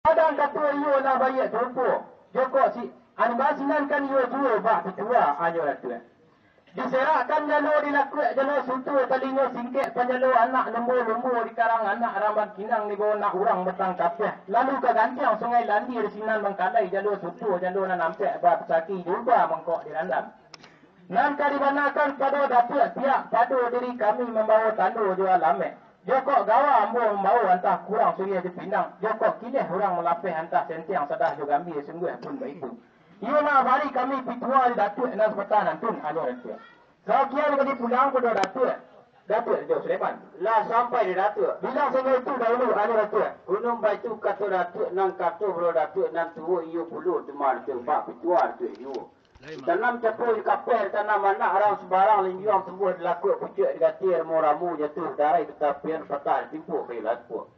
Kadang kata iyo lah bayar terpo. Joko si animasinan kan iyo jual bah pitua ayo lah tu. Diserahkan jalur dilakukan jalur sutu telingo singkek panjalo anak lembu di karang anak ramban kinang ni bawa nak orang bertangkap ya. Lalu ke gantiang sungai landi di sinan mengkalai jalur sutu jalur nan nampak bah pesaki juga mengkok di randam. Nan kadibanakan pada dapat pihak padu diri kami membawa tandu jual lame. Joko gawa ambo membawa antah kurang suria di Pinang. Joko kilih orang melapih antah sentiang sedah juga ambil sungguh pun baik itu. Ialah hari kami pitua di Datuk dan Sepatan Antun ada Datuk. Sekian kali pulang pada Datuk. Datuk Jauh Sulaiman. Lah sampai di Datuk. Bila saya itu dahulu ada Datuk. Gunung batu kata Datuk nang kata bro Datuk nang tua iyo puluh temar tempat pitua Datuk iyo. Tanam capur di kapel, tanam anak orang sebarang linjuang sembuh dilakuk pucuk digatir ramu jatuh darai ketapian patah timpuk ke Datuk.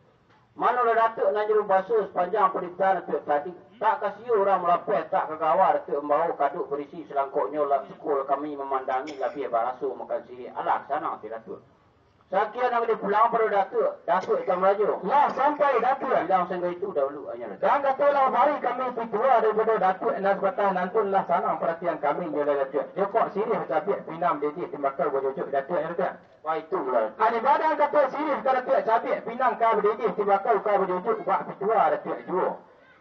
Mana lah Datuk nak jeruk basuh sepanjang perintah Datuk tadi. Tak kasih orang melapis, tak kegawar Datuk membawa kaduk berisi selangkuknya lah sekolah kami memandangi lebih barasu makan siri. Alah sana si Datuk. Sekian nak dia pulang pada Datuk. Datuk ikan Melayu. Lah sampai Datuk. Bilang sehingga itu dahulu hanya Datuk. Dan katalah hari kami pitua daripada Datuk dan Sepatan Antun lah sana perhatian kami jalan Datuk. Jokok sirih cabik pinam dedih timbakal berjujuk Datuk ya Datuk. Wah itu lah. Ada badan kata sirih kata Datuk cabik pinam kau dedih timbakal kau berjujuk buat pitua Datuk juo.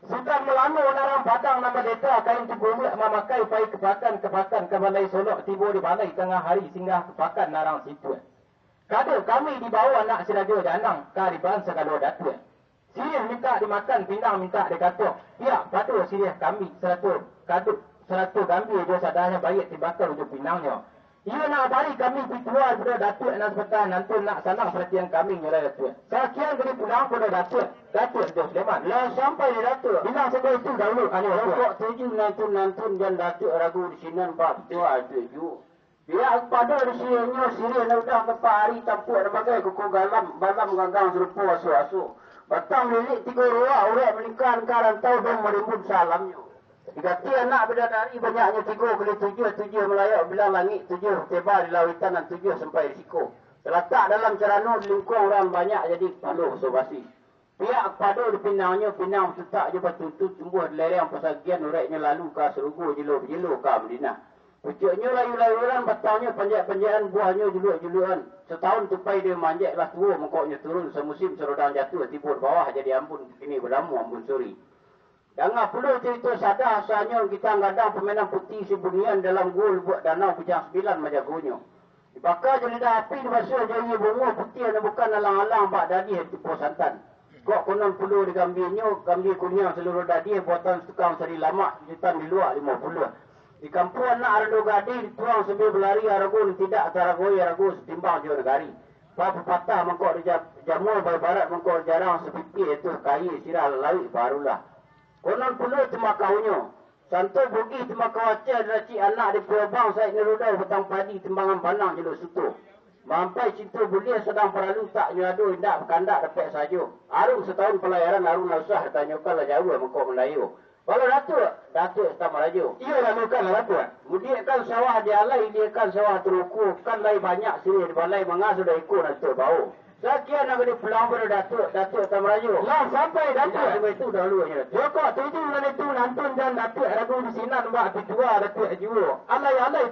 Sudah melanu orang padang nama deta kain cebumuk memakai pai kepakan ke balai solok tiba di balai tengah hari singgah kepakan narang situ. Kado kami dibawa anak sirajo danang kariban segala Datuk. Sirih minta dimakan pinang minta dikatuk. Ya patuh sirih kami 100 kado 100 kami dia sadahnya baik dibakar untuk pinangnya. Ia nak bari kami pitua pada Datuk dan Sepatan nanti nak sanang perhatian kami nyolai Datuk. Sekian kali pulang pada Datuk Jauh Sulaiman. Lah sampai di Datuk. Bilang sampai itu dahulu ada Datuk. Kok tujuh nantun dan Datuk ragu di sini nampak pitua tujuh. Dia pada di sini sirih nak dah tempat hari tampuk berbagai kuku balam ganggang serupa asu-asu. Batang lilik 3 ruah urek melingkar karan tahu dan merimbun salamnya. Digati anak bidadari banyaknya 3 kali 7 melayak bilang langit 7 tebal di lawitan dan 7 sampai risiko. Terletak dalam cerano di lingkung orang banyak jadi paluh sobasi. Pihak padu di pinangnya pinang setak je bertuntut tumbuh di lereng pesagian ureknya lalu ke serugu jelo-jelo ke Medina. Pucuknya layu-layuran batangnya panjat-panjatan buahnya juluk-julukan. Setahun tupai dia manjat lah tua mengkoknya turun semusim serodang jatuh tibur bawah jadi ambun kini berlamu ambun suri. Jangan perlu cerita sadar asalnya kita ngadang permainan putih sebunian dalam gol buat danau pejang 9 majagonya. Dibakar jadi dah api dibasuh jadi bunga putih dan bukan alang-alang bak dadi tipu santan. Kok konon perlu digambirnya, gambir kunyang seluruh dadi buatan tukang seri lama jutaan di luar 50. Di kampung anak arado gadi dituang sambil berlari aragun tidak taragoi aragun setimbang jauh negari. Apa patah mengkok di jamur barat mengkok jarang sepipi itu kayu sirah lawi barulah. Konon perlu temakaunya. Santo bugi temakau acah deraci anak di Pulau Bang saya ngerudau petang padi tembangan panang jeluk sutu. Mampai cinta bulia sedang peralu tak nyadu indak berkandak dapat saja. Arung setahun pelayaran arung usah ditanyakanlah jauh mengkok Melayu. Kalau Datuk Setama Raja. Ia lalukanlah Datuk. Mudiakan sawah dialai, diakan sawah terukur. Kan lai banyak sini di balai mengasuh dah ikut Datuk bau. Sekian nak dia pulang pada Datuk Setama Raja. Lah sampai Datuk. Sampai itu dahulu aja Datuk. Joko tujuh dan itu nantun dan Datuk ragu di sini nampak pitua Datuk juo. Alai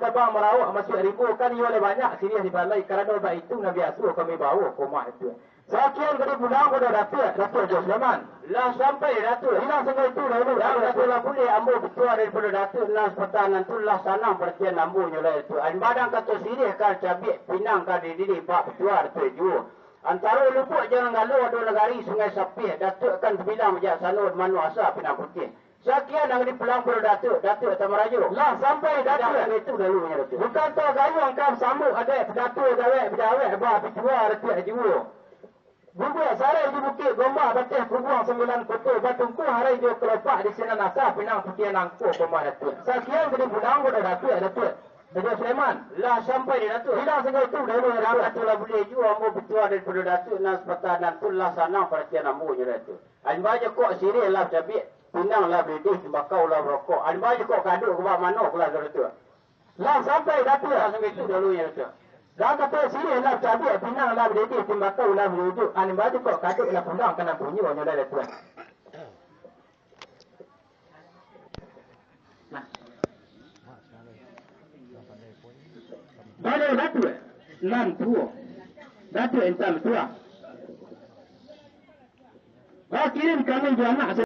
tabang merawak masih ribu kan ia oleh banyak sini di balai kerana baik itu nabi asuh kami bawa koma itu. Sekian kali pulang pada Datuk Jauh Sulaiman. Lah sampai Datuk. Bilang sampai itu dahulu. Datuk lah boleh ambil ketua daripada Datuk dan Sepatan nanti lah sanang perhatian ambunya lah Datuk. Badan kata sirih kan cabik pinang kan diri pak ketua Datuk juo. Antara lupuk jangan galau ada negari sungai Sapih. Datuk kan bilang majak sana manu asa pinang putih. Sekian yang dipulang pada Datuk Setama Raja. Lah sampai Datuk. Itu dahulu Datuk. Bukan tu gayu angkam sambut ada Datuk dawek bah pitua Datuk juo. Bubuh sarai di bukit gombak batih kubuang 9 kotor batungku harai jo kelopak di sini nasa pinang putih nangku komah Datuk. Sekian kali pulang pada Datuk Jauh Sulaiman. Lah sampai di Datuk. Bilang sehingga itu dahulu Datuk lah boleh juga ambil ketua daripada Datuk dan Sepatan nanti lah sanang perhatian ambunya Datuk. Baca kok sirih lah cabik pinang lah berdih tembakau lah berokok. Baca kok kaduk ke bawah mana kelas Datuk. Lah sampai Datuk. Lah sampai itu dahulu Datuk. Dah kata sini lah cabik pinang lah berdiri timbakau lah berwujud. Ani baju kok kaduk lah pulang kena bunyi orang dah Datuk. datu nan tuo datu entam tua. Kirim kami jual nak